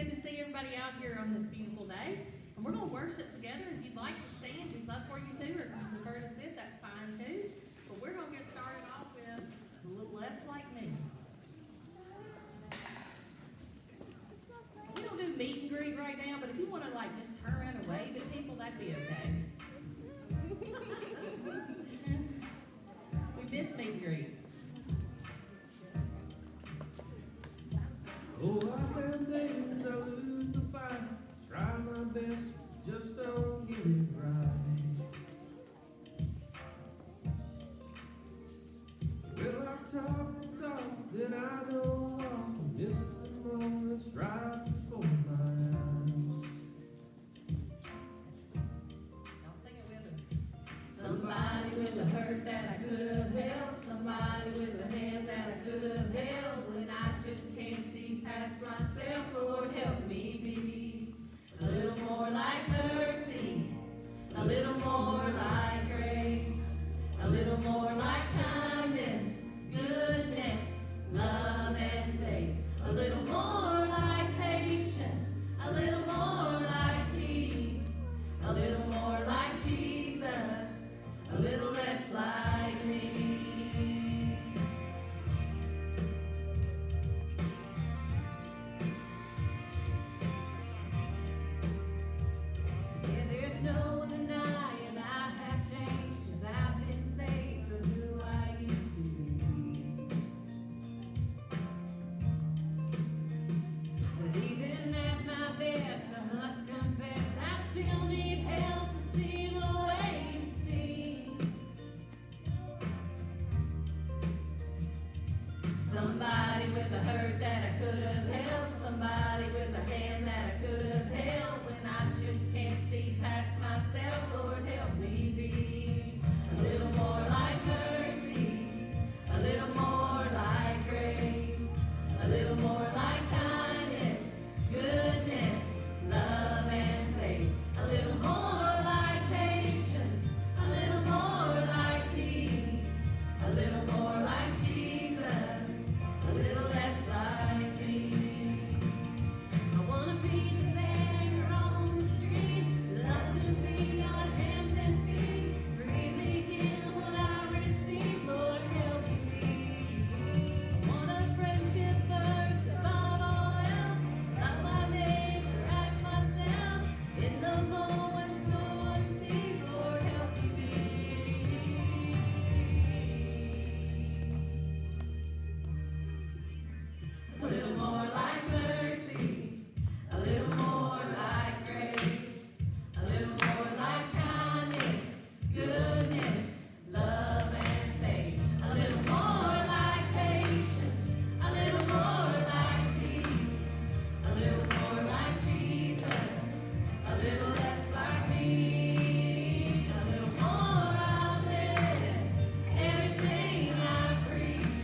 good to see everybody out here on this beautiful day. And we're going to worship together. If you'd like to stand, we'd love for you to, or if you prefer to sit, that's fine too. But we're going to get started off with A Little Less Like Me. We don't do meet and greet right now, but if you want to like just turn around and wave at people, that'd be okay. We miss meet and greet. Oh, I've had days I lose the fight, try my best, just don't get it right. Well, I talk and talk, then I don't walk, miss the moments right before my eyes. Y'all sing it with us. Somebody with a hurt that I could have helped, somebody with a hand that I could have held, when I just can't see past myself. Lord, help me be a little more like mercy, a little more like grace, a little more like kindness, goodness, love, and faith, a little more like patience, a little more like peace, a little more like Jesus, a little less like me. Yeah, there's no denying I have changed, 'cause I've been saved from who I used to be. But even at my best, I must confess, I still need help to see the way you see. Somebody with a hurt that I could have helped, somebody with a hand that I could have held, when I just can't see past myself. Lord, help me be a little more like mercy, a little more like grace, a little more like kindness, goodness, love, and faith, a little more like patience, a little more like peace, a little more like Jesus, a little less like me. I wanna be the beggar on the street, love to be on hands and feet, freely give what I receive. Lord, help me be. I want a friendship first above all else, love my neighbor as myself, in the moments no one sees. Lord, help me be. A little more like mercy, a little more like grace, a little more like kindness, goodness, love, and faith, a little more like patience, a little more like peace, a little more like Jesus, a little less like me, a little more I'll live, everything I preach,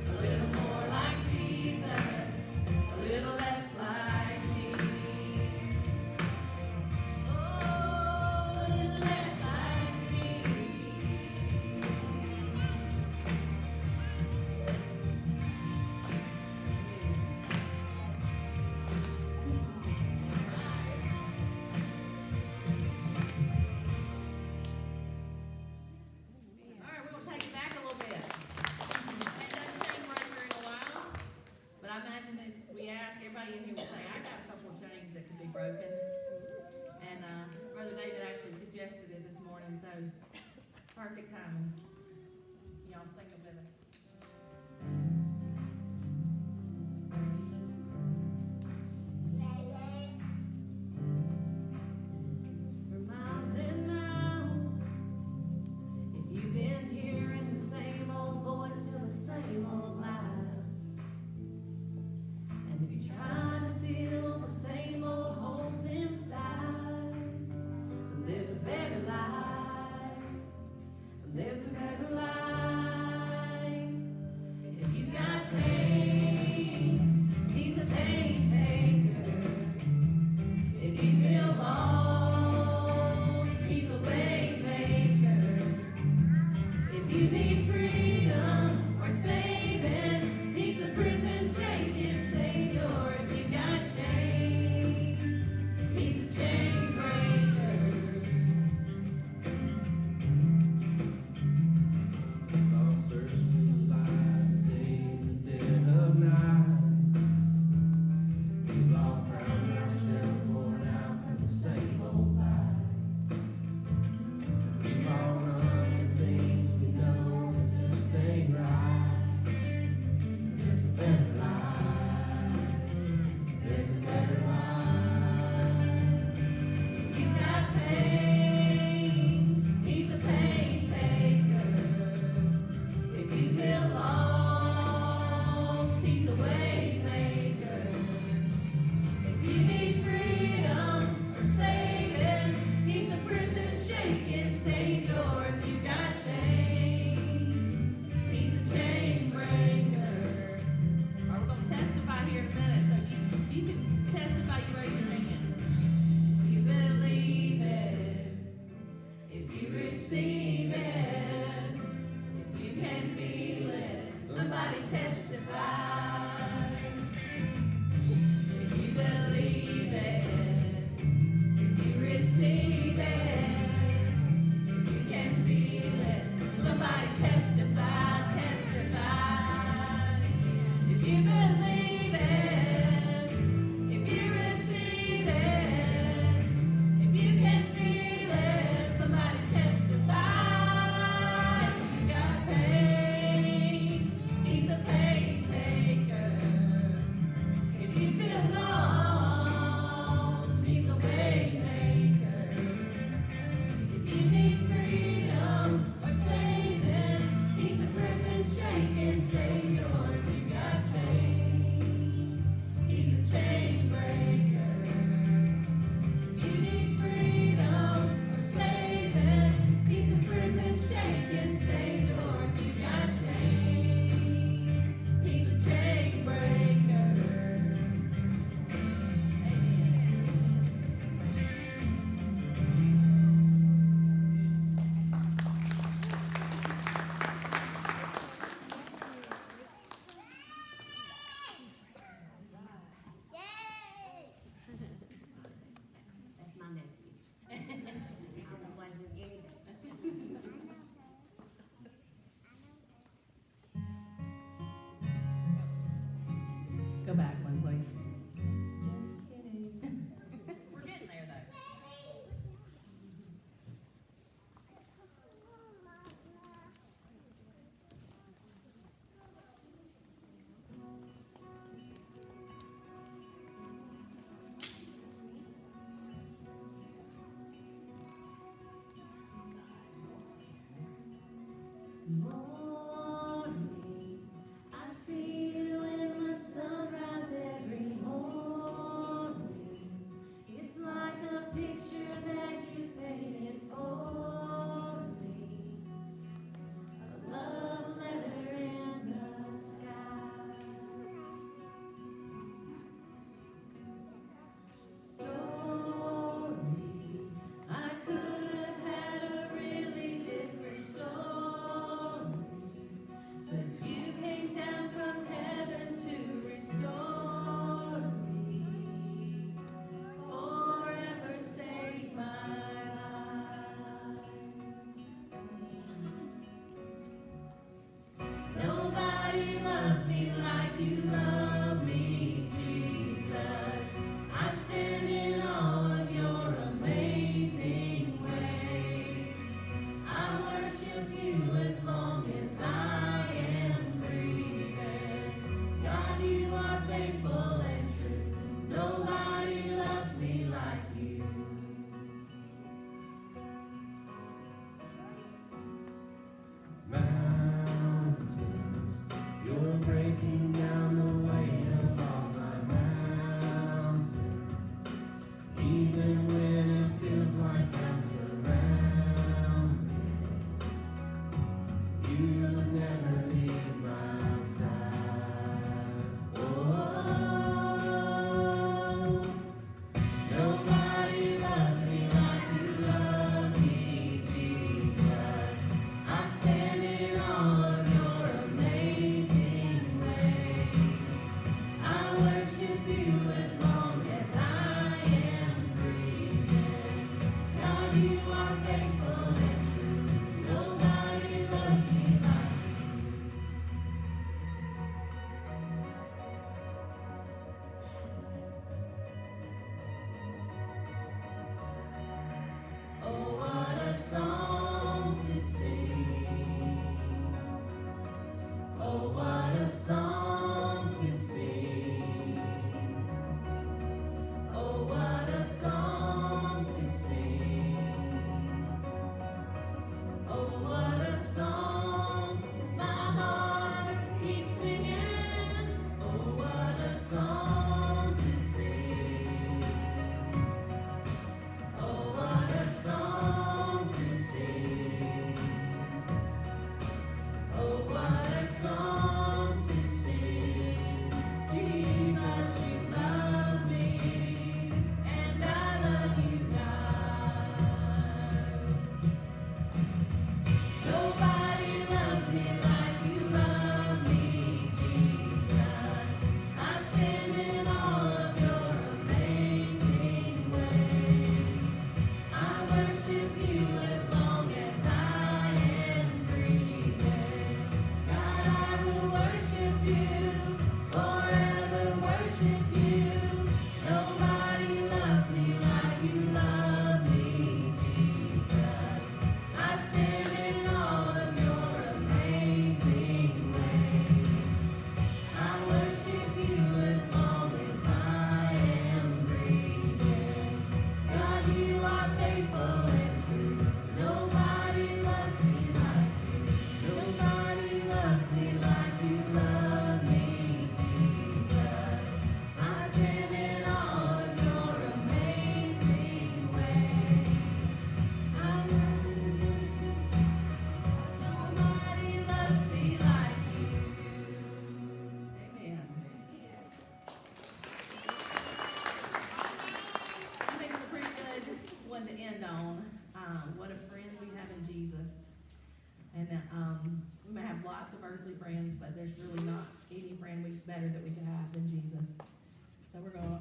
a little more like Jesus, a little less like me. Oh, a little less like me. All right, we're going to take it back a little bit. It doesn't change right here in a while, but I imagine if we ask, everybody in here will say, I got a couple of chains that could be broken. And Brother David actually suggested it this morning, so perfect timing. Y'all sing it with us. For miles and miles, if you've been hearing the same old voice tell the same old lies, and if you're trying to fill the same old holes inside, there's a better life, there's a better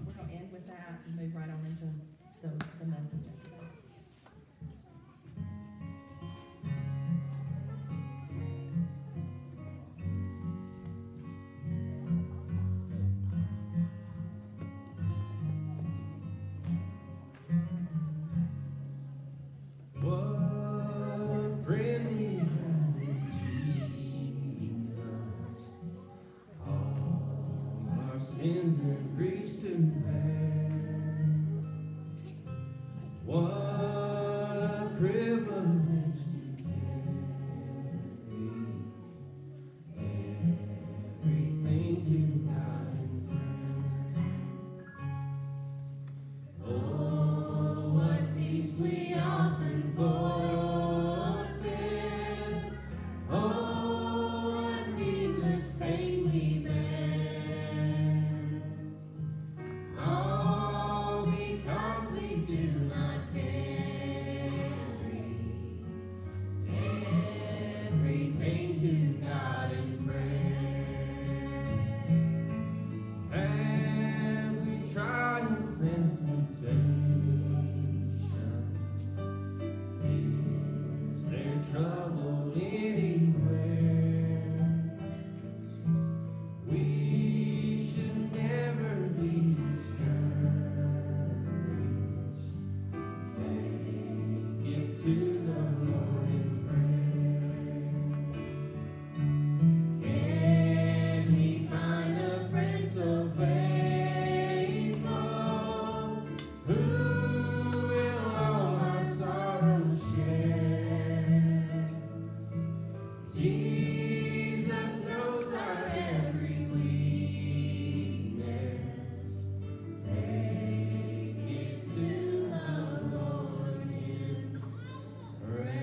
gonna end with that and move right on into the message after that. What a friend we have in Jesus. All our sins and griefs to bear. What a privilege to carry everything to God in prayer. Oh, what peace we often forfeit. Oh, what needless pain we bear. All because we do not carry everything to God in prayer. And we trials and temptations. Is there trouble anywhere? We should never be discouraged. Take it to the Lord in prayer. Can we find a friend so faithful who will all our sorrows share? Jesus knows our every weakness. Take it to the Lord in Amen.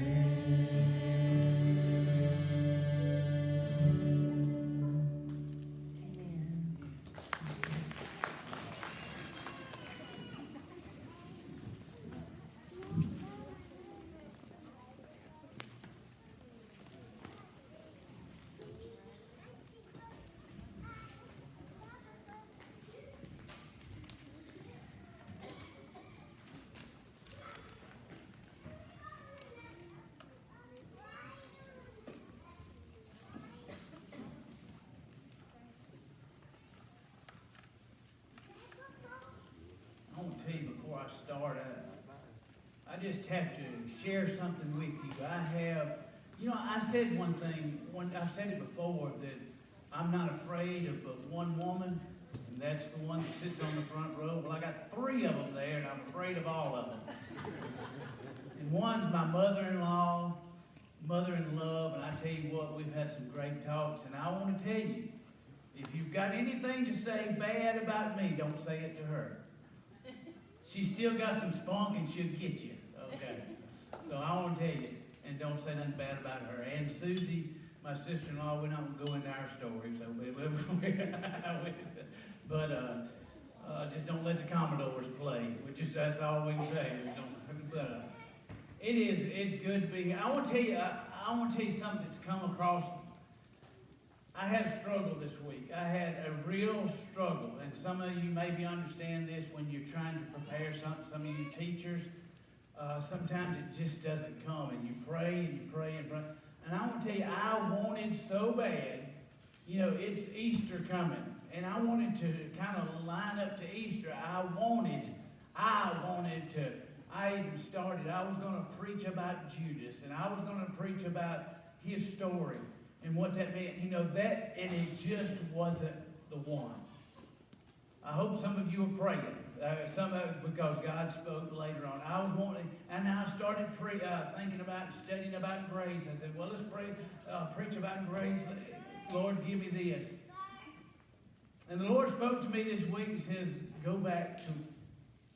I want to tell you before I start, I just have to share something with you. I said one thing, I've said it before, that I'm not afraid of but one woman, and that's the one that sits on the front row. Well, I got 3 of them there, and I'm afraid of all of them. And one's my mother-in-law, mother-in-love, and I tell you what, we've had some great talks, and I want to tell you, if you've got anything to say bad about me, don't say it to her. She's still got some spunk and she'll get you, okay? So I want to tell you, and don't say nothing bad about her. And Susie, my sister-in-law, we're not going to go into our story, so just don't let the Commodores play. That's all we can say. It's good to be here. I want to tell you something that's come across. I had a struggle this week. I had a real struggle, and some of you maybe understand this when you're trying to prepare something. Some of you teachers, sometimes it just doesn't come, and you pray and you pray and pray. And I want to tell you, I wanted so bad, it's Easter coming, and I wanted to kind of line up to Easter. I even started, I was going to preach about Judas, and I was going to preach about his story and what that meant. And it just wasn't the one. I hope some of you are praying, because God spoke later on. I was wanting, and I started thinking about, studying about grace. I said, well, let's pray, preach about grace. Lord, give me this. And the Lord spoke to me this week and says, go back to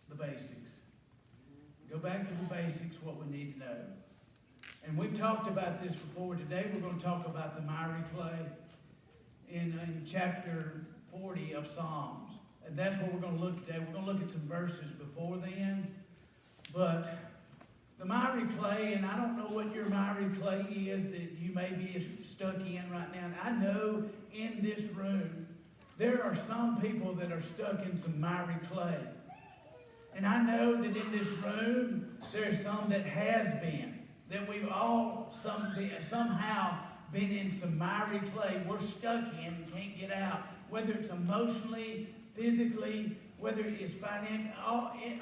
the basics. Go back to the basics, what we need to know. And we've talked about this before. Today we're going to talk about the miry clay in chapter 40 of Psalms. And that's what we're going to look at today. We're going to look at some verses before then. But the miry clay, and I don't know what your miry clay is that you may be stuck in right now. And I know in this room there are some people that are stuck in some miry clay. And I know that in this room, there are some that has been. That we've all somehow been in some miry clay. We're stuck in and can't get out. Whether it's emotionally, physically, whether it's financial,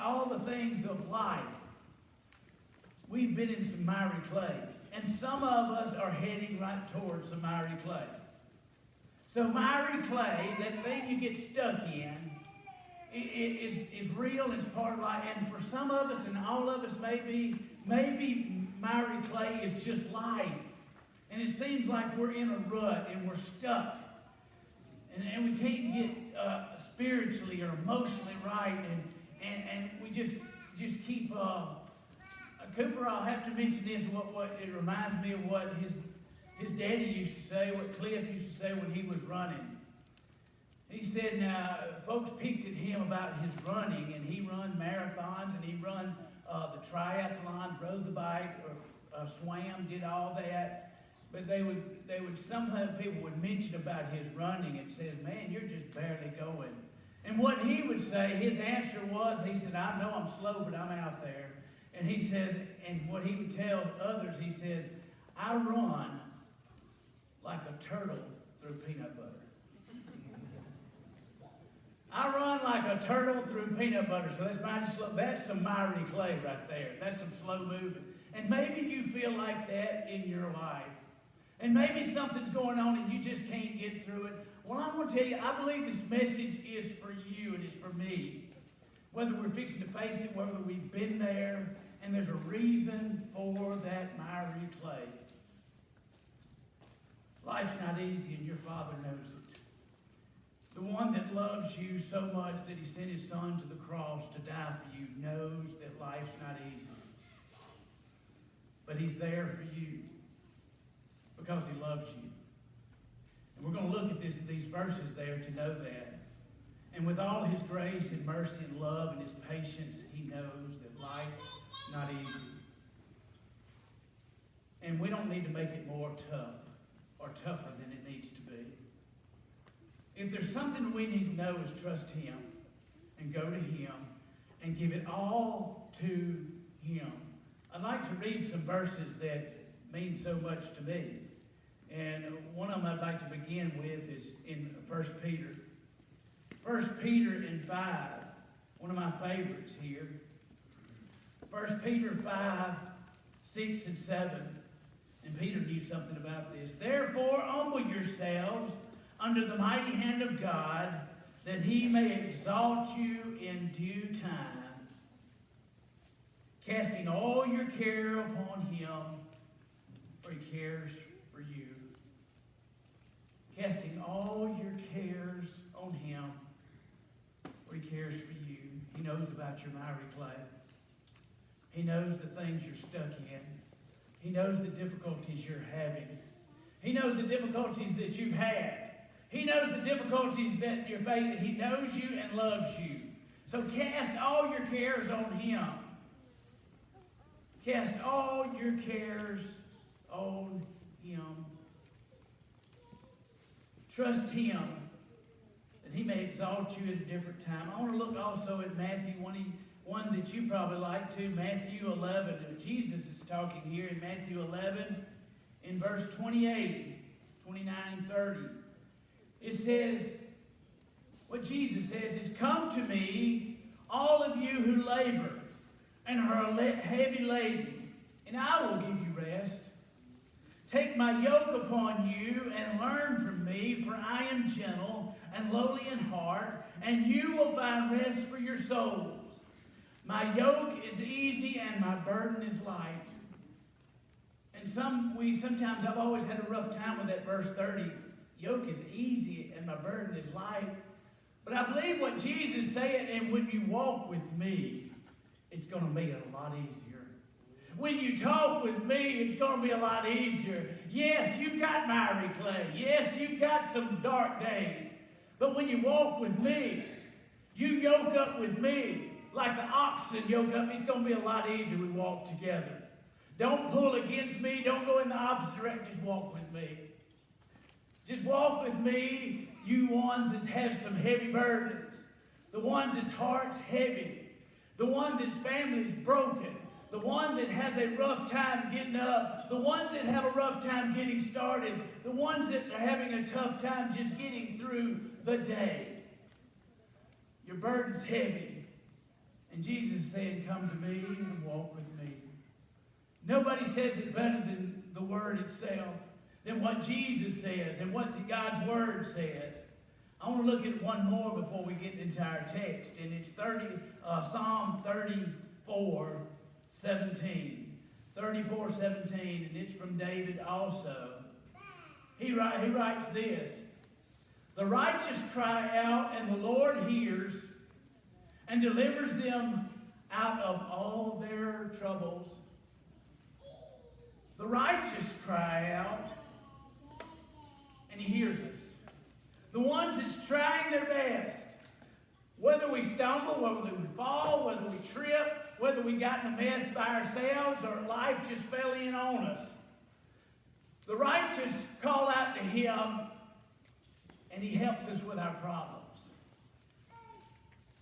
all the things of life. We've been in some miry clay. And some of us are heading right towards some miry clay. So miry clay, that thing you get stuck in, is real, it's part of life. And for some of us, and all of us maybe miry clay is just life. And it seems like we're in a rut and we're stuck. And we can't get spiritually or emotionally right. And we just keep... Cooper, I'll have to mention this. What it reminds me of what his daddy used to say, what Cliff used to say when he was running. He said, now, folks picked at him about his running, and he run marathons, and he run the triathlons, rode the bike, or swam, did all that. But sometimes people would mention about his running and says, man, you're just barely going. And what he would say, his answer was, he said, I know I'm slow, but I'm out there. And he said, and what he would tell others, he said, I run like a turtle through peanut butter. I run like a turtle through peanut butter. So that's mighty slow. That's some miry clay right there. That's some slow movement. And maybe you feel like that in your life. And maybe something's going on and you just can't get through it. Well, I'm going to tell you, I believe this message is for you and it's for me. Whether we're fixing to face it, whether we've been there, and there's a reason for that miry clay. Life's not easy, and your Father knows it. The one that loves you so much that he sent his Son to the cross to die for you knows that life's not easy. But he's there for you because he loves you. And we're going to look at these verses there to know that. And with all his grace and mercy and love and his patience, he knows that life's not easy. And we don't need to make it more tough or tougher than it needs to be. If there's something we need to know is trust him and go to him and give it all to him. I'd like to read some verses that mean so much to me. And one of them I'd like to begin with is in 1 Peter. 1 Peter in 5, one of my favorites here. 1 Peter 5, 6 and 7. And Peter knew something about this. Therefore, humble yourselves under the mighty hand of God, that he may exalt you in due time, casting all your care upon him, for he cares for you. Casting all your cares on him, for he cares for you. He knows about your miry clay. He knows the things you're stuck in. He knows the difficulties you're having. He knows the difficulties that you've had. He knows the difficulties that you're facing. He knows you and loves you. So cast all your cares on him. Cast all your cares on him. Trust him that he may exalt you at a different time. I want to look also at Matthew, one that you probably like too, Matthew 11. And Jesus is talking here in Matthew 11 in verse 28, 29, and 30. It says, what Jesus says is, come to me, all of you who labor and are heavy laden, and I will give you rest. Take my yoke upon you and learn from me, for I am gentle and lowly in heart, and you will find rest for your souls. My yoke is easy and my burden is light. And sometimes I've always had a rough time with that verse 30. Yoke is easy and my burden is light. But I believe what Jesus said, and when you walk with me, it's going to be a lot easier. When you talk with me, it's going to be a lot easier. Yes, you've got miry clay. Yes, you've got some dark days. But when you walk with me, you yoke up with me like the oxen yoke up. It's going to be a lot easier we walk together. Don't pull against me. Don't go in the opposite direction. Just walk with me. Just walk with me, you ones that have some heavy burdens, the ones that's heart's heavy, the one that's family's broken, the one that has a rough time getting up, the ones that have a rough time getting started, the ones that are having a tough time just getting through the day. Your burden's heavy. And Jesus said, come to me and walk with me. Nobody says it better than the Word itself, than what Jesus says and what God's Word says. I want to look at one more before we get into our text, and it's Psalm 34, 17. 34, 17, and it's from David also. He writes this, the righteous cry out, and the Lord hears and delivers them out of all their troubles. The righteous cry out, and he hears us. The ones that's trying their best, whether we stumble, whether we fall, whether we trip, whether we got in a mess by ourselves or life just fell in on us. The righteous call out to him, and he helps us with our problems.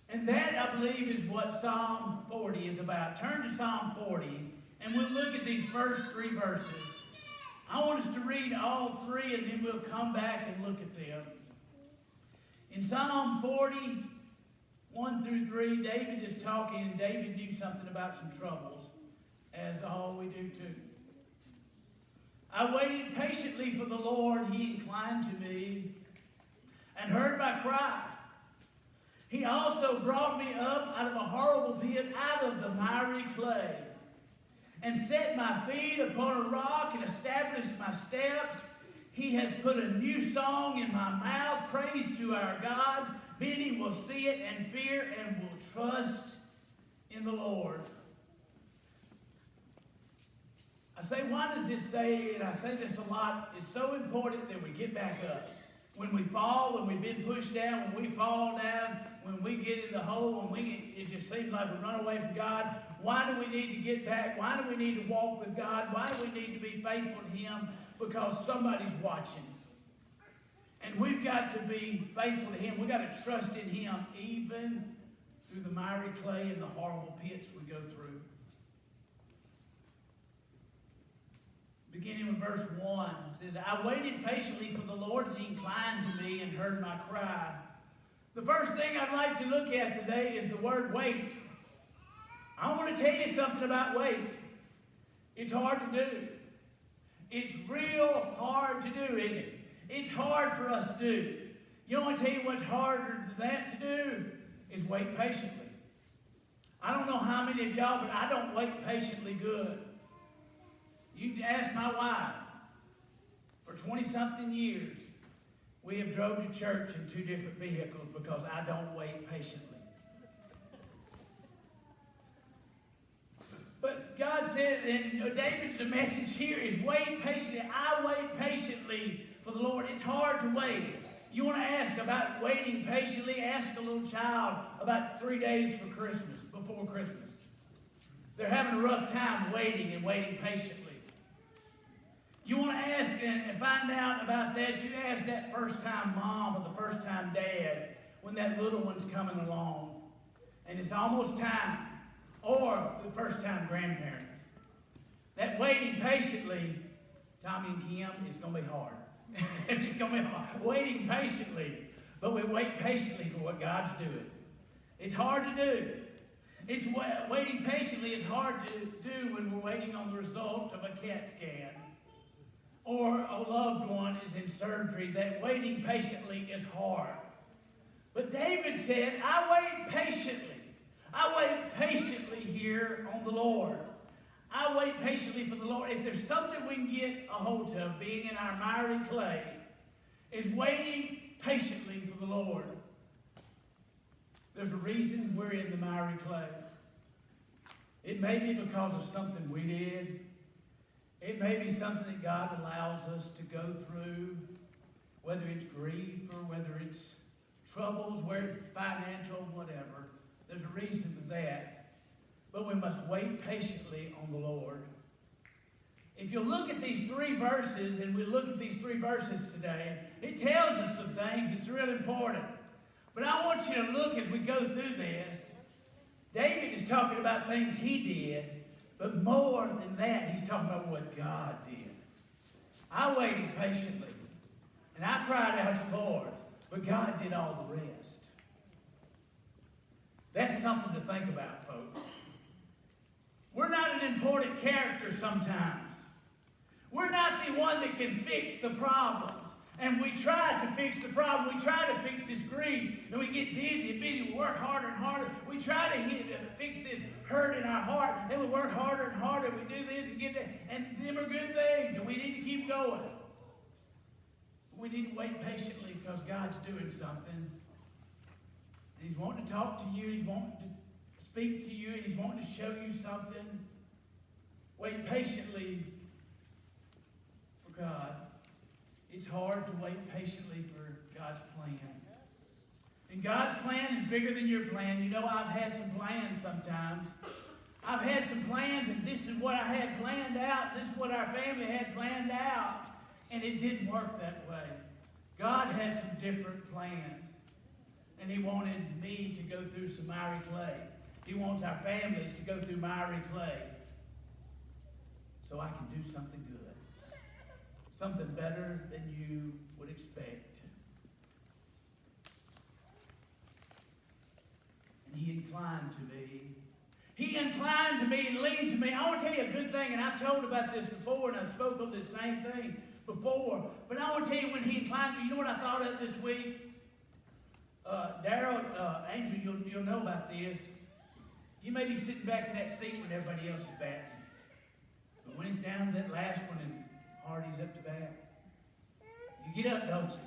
And that, I believe, is what Psalm 40 is about. Turn to Psalm 40, and we'll look at these first 3 verses. I want us to read all 3, and then we'll come back and look at them. In Psalm 40, 1 through 3, David is talking, and David knew something about some troubles, as all we do too. I waited patiently for the Lord. He inclined to me and heard my cry. He also brought me up out of a horrible pit, out of the miry clay, and set my feet upon a rock and established my steps. He has put a new song in my mouth, praise to our God. Many will see it and fear and will trust in the Lord. I say, why does this say, and I say this a lot, it's so important that we get back up. When we fall, when we've been pushed down, when we fall down, when we get in the hole, it just seems like we run away from God. Why do we need to get back? Why do we need to walk with God? Why do we need to be faithful to Him? Because somebody's watching. And we've got to be faithful to Him. We've got to trust in Him even through the miry clay and the horrible pits we go through. Beginning with verse 1, it says, I waited patiently for the Lord, and He inclined to me and heard my cry. The first thing I'd like to look at today is the word wait. I want to tell you something about wait. It's hard to do. It's real hard to do, isn't it? It's hard for us to do. You know, I tell you what's harder than that to do is wait patiently. I don't know how many of y'all, but I don't wait patiently good. You ask my wife. For 20-something years, we have drove to church in 2 different vehicles because I don't wait patiently. But God said, and David's message here is wait patiently. I wait patiently for the Lord. It's hard to wait. You want to ask about waiting patiently? Ask a little child about 3 days before Christmas. They're having a rough time waiting and waiting patiently. You want to ask and find out about that, you ask that first-time mom or the first-time dad when that little one's coming along and it's almost time, or the first-time grandparents. That waiting patiently, Tommy and Kim, is going to be hard. It's going to be hard. Waiting patiently, but we wait patiently for what God's doing. It's hard to do. Waiting patiently is hard to do when we're waiting on the result of a CAT scan, or a loved one is in surgery. That waiting patiently is hard. But David said, I wait patiently. I wait patiently here on the Lord. I wait patiently for the Lord. If there's something we can get a hold of, being in our miry clay, is waiting patiently for the Lord. There's a reason we're in the miry clay. It may be because of something we did. It may be something that God allows us to go through, whether it's grief or whether it's troubles, whether it's financial, whatever. There's a reason for that. But we must wait patiently on the Lord. if you look at these 3 verses, and we look at these 3 verses today, it tells us some things that's real important. But I want you to look as we go through this. David is talking about things he did, but more than that, he's talking about what God did. I waited patiently, and I cried out to the Lord, but God did all the rest. That's something to think about, folks. We're not an important character sometimes. We're not the one that can fix the problems. And we try to fix the problem. We try to fix this grief. And we get busy and busy. We work harder and harder. We try to fix this hurt in our heart. And we work harder and harder. We do this and get that. And them are good things. And we need to keep going. We need to wait patiently because God's doing something. And He's wanting to talk to you. He's wanting to speak to you. And He's wanting to show you something. Wait patiently for God. It's hard to wait patiently for God's plan. And God's plan is bigger than your plan. You know, I've had some plans sometimes. I've had some plans, and this is what I had planned out. This is what our family had planned out. And it didn't work that way. God had some different plans. And He wanted me to go through some miry clay. He wants our families to go through miry clay. So I can do something good. Something better than you would expect. And He inclined to me. He inclined to me and leaned to me. I want to tell you a good thing, and I've told about this before, and I've spoken of this same thing before. But I want to tell you when He inclined to me, you know what I thought of this week? Daryl, Angel, you'll know about this. You may be sitting back in that seat when everybody else is batting. But when it's down to that last one and Hardy's up to bat, you get up, don't you?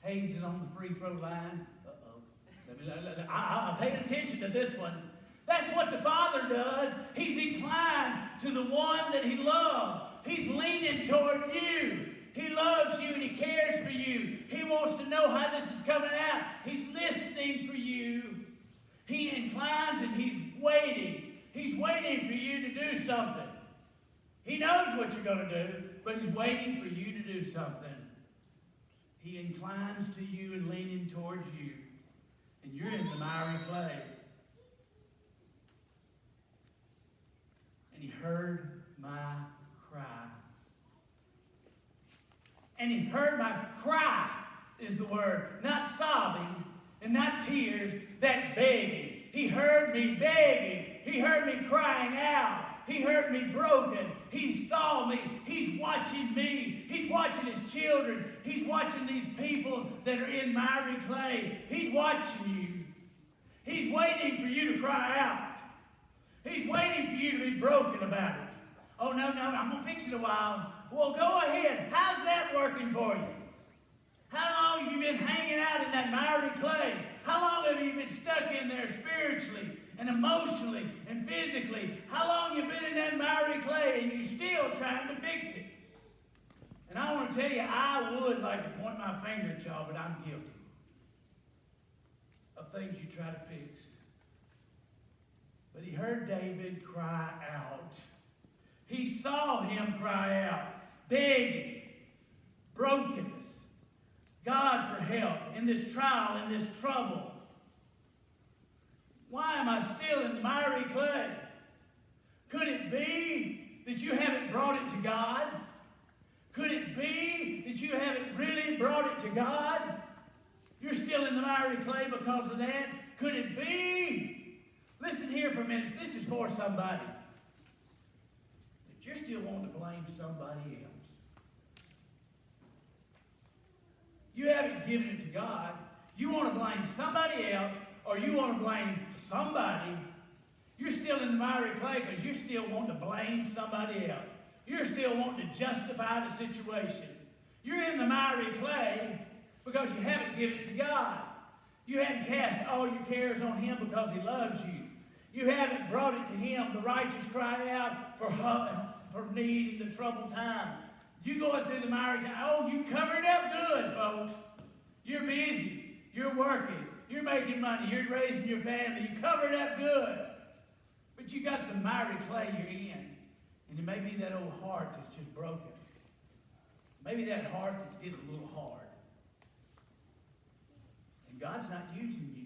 Hayes is on the free throw line. I paid attention to this one. That's what the Father does. He's inclined to the one that He loves. He's leaning toward you. He loves you and He cares for you. He wants to know how this is coming out. He's listening for you. He inclines and He's waiting. He's waiting for you to do something. He knows what you're going to do, but He's waiting for you to do something. He inclines to you and leaning towards you. And you're in the miry clay. And He heard my cry. And He heard my cry is the word. Not sobbing and not tears, that begging. He heard me begging. He heard me crying out. He heard me broken. He saw me. He's watching me. He's watching His children. He's watching these people that are in miry clay. He's watching you. He's waiting for you to cry out. He's waiting for you to be broken about it. Oh, no, I'm going to fix it a while. Well, go ahead. How's that working for you? How long have you been hanging out in that miry clay? How long have you been stuck in there spiritually and emotionally and physically? How long have you been in that miry clay and you're still trying to fix it? And I want to tell you, I would like to point my finger at y'all, but I'm guilty of things you try to fix. But He heard David cry out. He saw him cry out, begging, brokenness, God for help in this trial, in this trouble. Why am I still in the miry clay? Could it be that you haven't brought it to God? Could it be that you haven't really brought it to God? You're still in the miry clay because of that? Could it be? Listen here for a minute. This is for somebody. That you're still wanting to blame somebody else. You haven't given it to God. You want to blame somebody else, or you want to blame somebody. You're still in the miry clay because you're still wanting to blame somebody else. You're still wanting to justify the situation. You're in the miry clay because you haven't given it to God. You haven't cast all your cares on Him because He loves you. You haven't brought it to Him. The righteous cry out for need in the troubled time. You going through the miry clay. Oh, you covered up good, folks. You're busy. You're working. You're making money. You're raising your family. You covered up good. But you got some miry clay you're in. And it may be that old heart that's just broken. Maybe that heart that's getting a little hard. And God's not using you.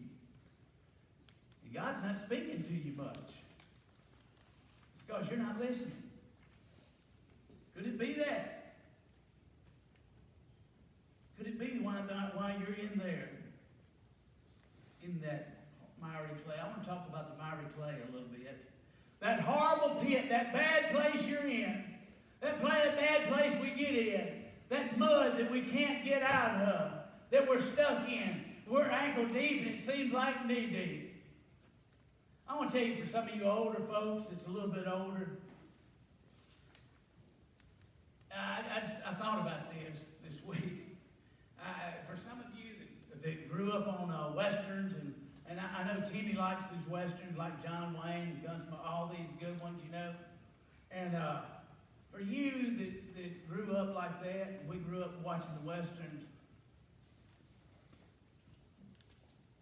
And God's not speaking to you much. It's because you're not listening. Could it be that? Could it be why you're in there? In that miry clay. I want to talk about the miry clay a little bit. That horrible pit, that bad place you're in, that bad place we get in, that mud that we can't get out of, that we're stuck in. We're ankle deep and it seems like knee deep. I want to tell you, for some of you older folks that's a little bit older, I thought about this week. For some of you that grew up on westerns, and I know Timmy likes these westerns like John Wayne and Gunsmoke, all these good ones, you know. And for you that grew up like that, we grew up watching the westerns.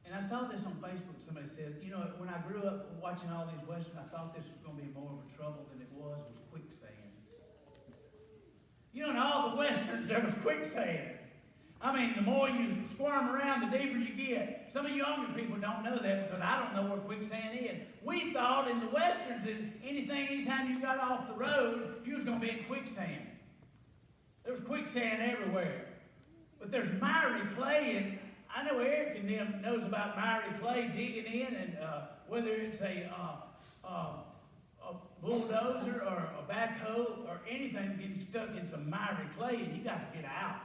And I saw this on Facebook. Somebody says, you know, when I grew up watching all these westerns, I thought this was going to be more of a trouble than it was quicksand. You know, in all the westerns, there was quicksand. I mean, the more you squirm around, the deeper you get. Some of you younger people don't know that because I don't know where quicksand is. We thought in the westerns that anytime you got off the road, you was going to be in quicksand. There was quicksand everywhere. But there's miry clay, and I know Eric and them knows about miry clay, digging in, and whether it's a bulldozer or a backhoe or anything, getting stuck in some miry clay, and you got to get out.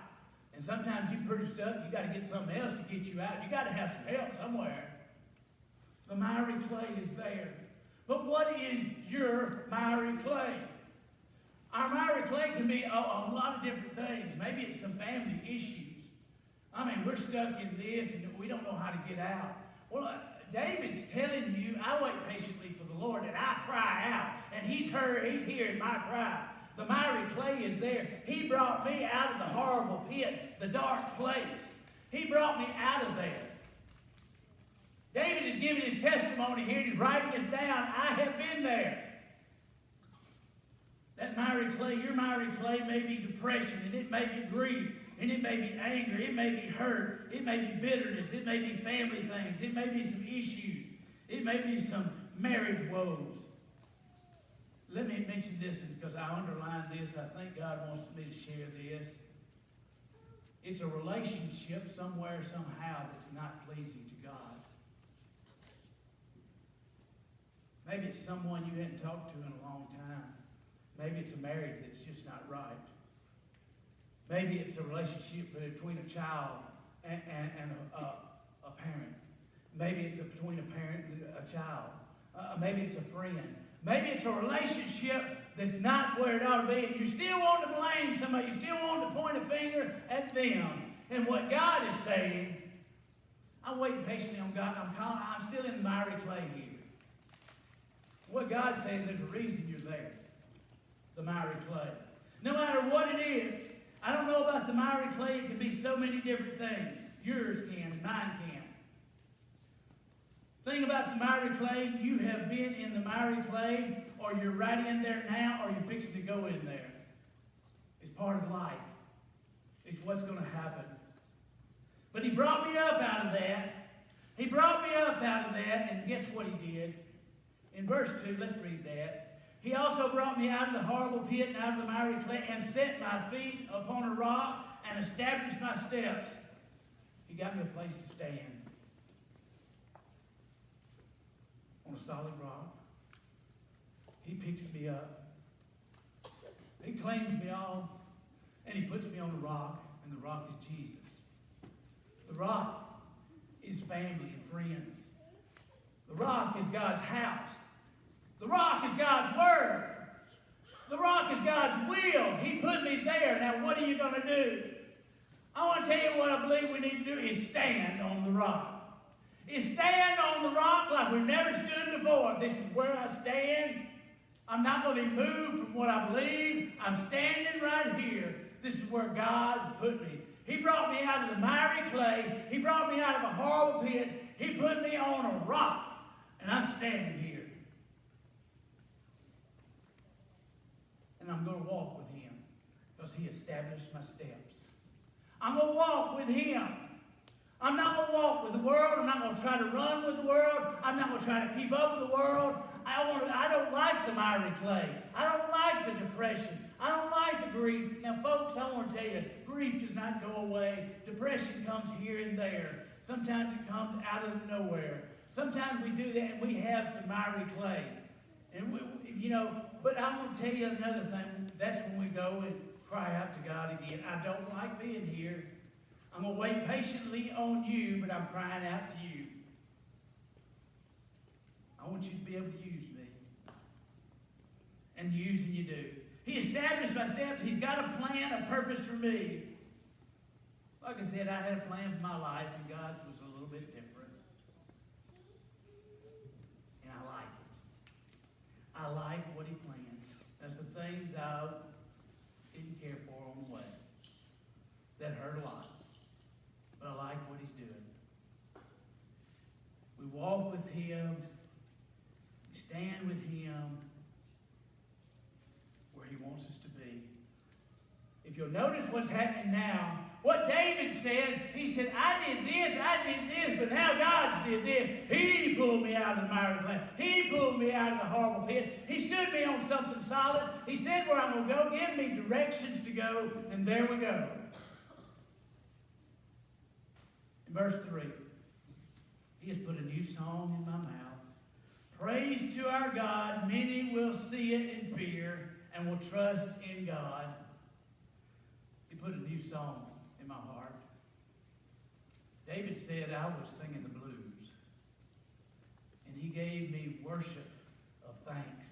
And sometimes you're pretty stuck. You got to get something else to get you out. You got to have some help somewhere. The miry clay is there. But what is your miry clay? Our miry clay can be a lot of different things. Maybe it's some family issues. I mean, we're stuck in this and we don't know how to get out. Well, David's telling you, I wait patiently for the Lord and I cry out. And he's hearing my cry. The miry clay is there. He brought me out of the horrible pit, the dark place. He brought me out of there. David is giving his testimony here. He's writing this down. I have been there. That miry clay, your miry clay may be depression, and it may be grief, and it may be anger, it may be hurt, it may be bitterness, it may be family things, it may be some issues, it may be some marriage woes. Let me mention this because I underlined this. I think God wants me to share this. It's a relationship somewhere, somehow that's not pleasing to God. Maybe it's someone you hadn't talked to in a long time. Maybe it's a marriage that's just not right. Maybe it's a relationship between a child and a parent. Maybe it's between a parent and a child. Maybe it's a friend. Maybe it's a relationship that's not where it ought to be. And you still want to blame somebody. You still want to point a finger at them. And what God is saying, I'm waiting patiently on God. I'm still in the miry clay here. What God's saying, there's a reason you're there. The miry clay. No matter what it is. I don't know about the miry clay. It can be so many different things. Yours can and mine can. Thing about the miry clay, you have been in the miry clay, or you're right in there now, or you're fixing to go in there. It's part of life. It's what's going to happen. But he brought me up out of that. He brought me up out of that, and guess what he did? In verse 2, let's read that. He also brought me out of the horrible pit and out of the miry clay, and set my feet upon a rock, and established my steps. He got me a place to stand. On a solid rock. He picks me up. He cleans me off. And he puts me on the rock. And the rock is Jesus. The rock is family and friends. The rock is God's house. The rock is God's word. The rock is God's will. He put me there. Now what are you going to do? I want to tell you what I believe we need to do is stand on the rock. Is stand on the rock like we've never stood before. This is where I stand. I'm not going to be moved from what I believe. I'm standing right here. This is where God put me. He brought me out of the miry clay. He brought me out of a horrible pit. He put me on a rock. And I'm standing here. and I'm going to walk with Him because He established my steps. I'm going to walk with Him. I'm not going to walk with the world. I'm not going to try to run with the world. I'm not going to try to keep up with the world. I don't like the miry clay. I don't like the depression. I don't like the grief. Now, folks, I want to tell you, grief does not go away. Depression comes here and there. Sometimes it comes out of nowhere. Sometimes we do that and we have some miry clay. And, but I want to tell you another thing. That's when we go and cry out to God again. I don't like being here. I'm going to wait patiently on you, but I'm crying out to you. I want you to be able to use me. And using you do. He established my steps. He's got a plan, a purpose for me. Like I said, I had a plan for my life, and God's was a little bit different. And I like it. I like what He planned. There's some things I didn't care for on the way. That hurt a lot. But I like what He's doing. We walk with Him. We stand with Him where He wants us to be. If you'll notice what's happening now, what David said, he said, I did this, but now God did this. He pulled me out of the miry clay. He pulled me out of the horrible pit. He stood me on something solid. He said where I'm going to go, give me directions to go, and there we go. In verse 3, He has put a new song in my mouth. Praise to our God. Many will see it in fear and will trust in God. He put a new song in my heart. David said I was singing the blues. And he gave me worship of thanks.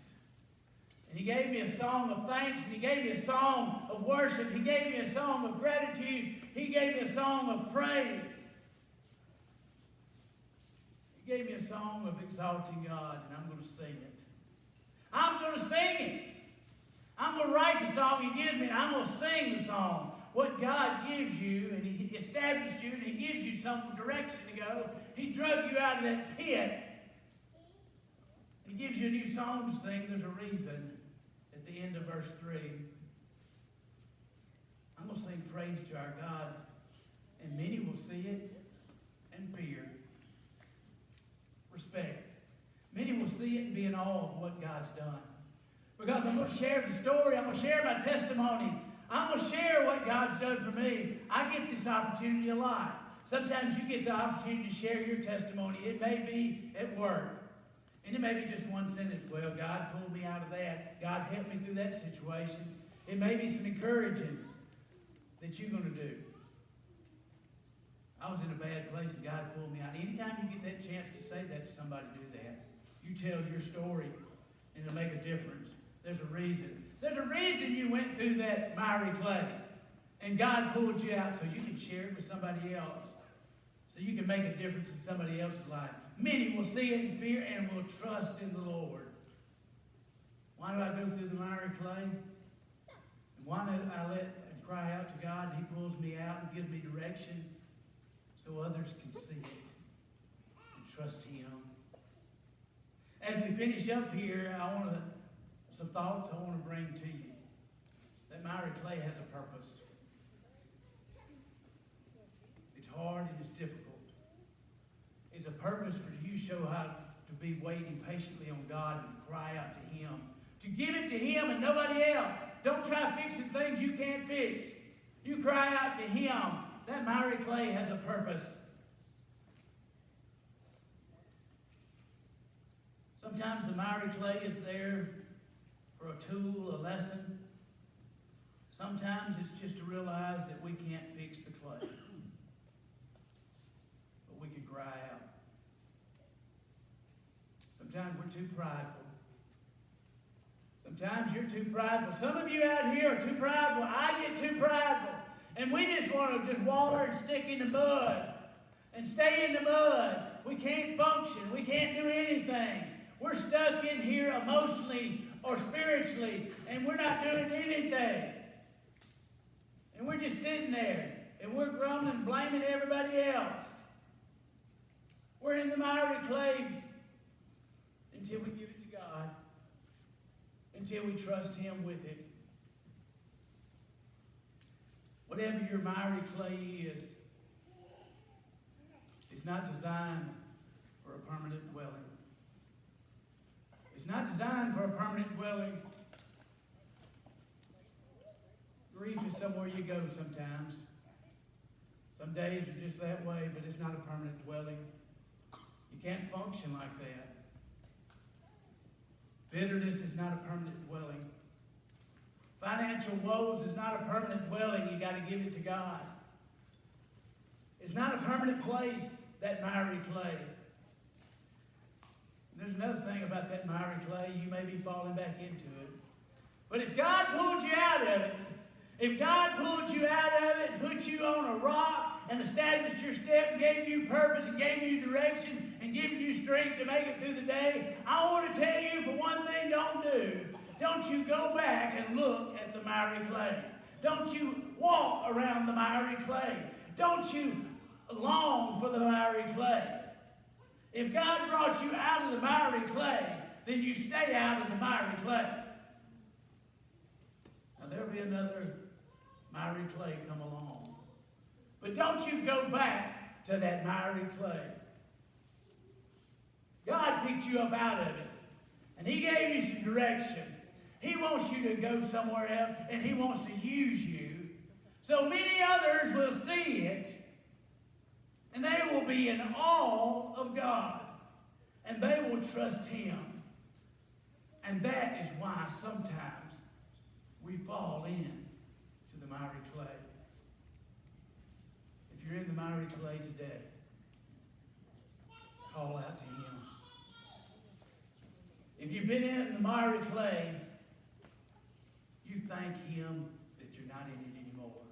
And He gave me a song of thanks, and He gave me a song of worship. He gave me a song of gratitude. He gave me a song of praise. He gave me a song of exalting God, and I'm going to sing it. I'm going to sing it. I'm going to write the song He gives me, and I'm going to sing the song. What God gives you, and He established you, and He gives you some direction to go. He drug you out of that pit. He gives you a new song to sing. There's a reason at the end of verse 3. I'm going to sing praise to our God, and many will see it and fear. Respect. Many will see it and be in awe of what God's done. Because I'm going to share the story. I'm going to share my testimony. I'm going to share what God's done for me. I get this opportunity a lot. Sometimes you get the opportunity to share your testimony. It may be at work. And it may be just one sentence. Well, God pulled me out of that. God helped me through that situation. It may be some encouraging that you're going to do. I was in a bad place and God pulled me out. Anytime you get that chance to say that to somebody, do that. You tell your story and it'll make a difference. There's a reason. There's a reason you went through that miry clay. And God pulled you out so you can share it with somebody else. So you can make a difference in somebody else's life. Many will see it in fear and will trust in the Lord. Why do I go through the miry clay? And why do I let and cry out to God and He pulls me out and gives me direction so others can see it and trust Him? As we finish up here, some thoughts I want to bring to you. That miry clay has a purpose. It's hard and it's difficult. It's a purpose for you to show how to be waiting patiently on God and cry out to Him. To give it to Him and nobody else. Don't try fixing things you can't fix. You cry out to Him. That miry clay has a purpose. Sometimes the miry clay is there for a tool, a lesson. Sometimes it's just to realize that we can't fix the clay. But we can cry out. Sometimes we're too prideful. Sometimes you're too prideful. Some of you out here are too prideful. I get too prideful. And we just want to just waller and stick in the mud. And stay in the mud. We can't function. We can't do anything. We're stuck in here emotionally or spiritually. And we're not doing anything. And we're just sitting there. And we're grumbling and blaming everybody else. We're in the miry clay until we give it to God. Until we trust Him with it. Whatever your miry clay is not designed for a permanent dwelling. It's not designed for a permanent dwelling. Grief is somewhere you go sometimes. Some days are just that way, but it's not a permanent dwelling. You can't function like that. Bitterness is not a permanent dwelling. Financial woes is not a permanent dwelling. You got to give it to God. It's not a permanent place, that miry clay. There's another thing about that miry clay. You may be falling back into it. But if God pulled you out of it, if God pulled you out of it, put you on a rock, and established your step, and gave you purpose, and gave you direction, and given you strength to make it through the day, I want to tell you, for one thing, don't you go back and look at the miry clay. Don't you walk around the miry clay. Don't you long for the miry clay. If God brought you out of the miry clay, then you stay out of the miry clay. Now there'll be another miry clay come along. But don't you go back to that miry clay. God picked you up out of it. And He gave you some direction. He wants you to go somewhere else, and He wants to use you. So many others will see it, and they will be in awe of God, and they will trust Him. And that is why sometimes we fall in to the miry clay. If you're in the miry clay today, call out to Him. If you've been in the miry clay, you thank Him that you're not in it anymore.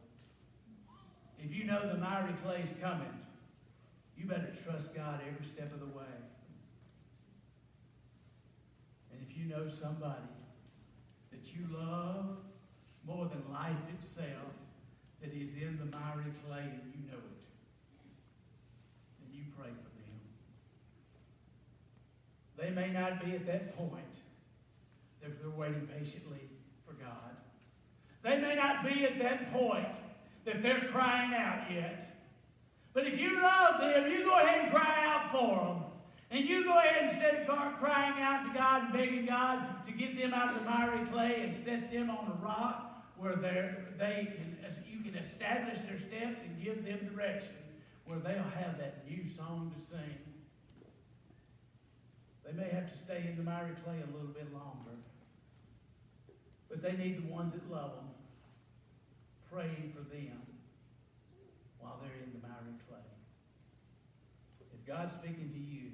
If you know the miry clay is coming, you better trust God every step of the way. And if you know somebody that you love more than life itself, that is in the miry clay and you know it, then you pray for them. They may not be at that point if they're waiting patiently for God. They may not be at that point that they're crying out yet. But if you love them, you go ahead and cry out for them. And you go ahead, instead of crying out to God and begging God to get them out of the miry clay and set them on a rock where you can establish their steps and give them direction, where they'll have that new song to sing. They may have to stay in the miry clay a little bit longer, but they need the ones that love them, praying for them while they're in the miry clay. If God's speaking to you,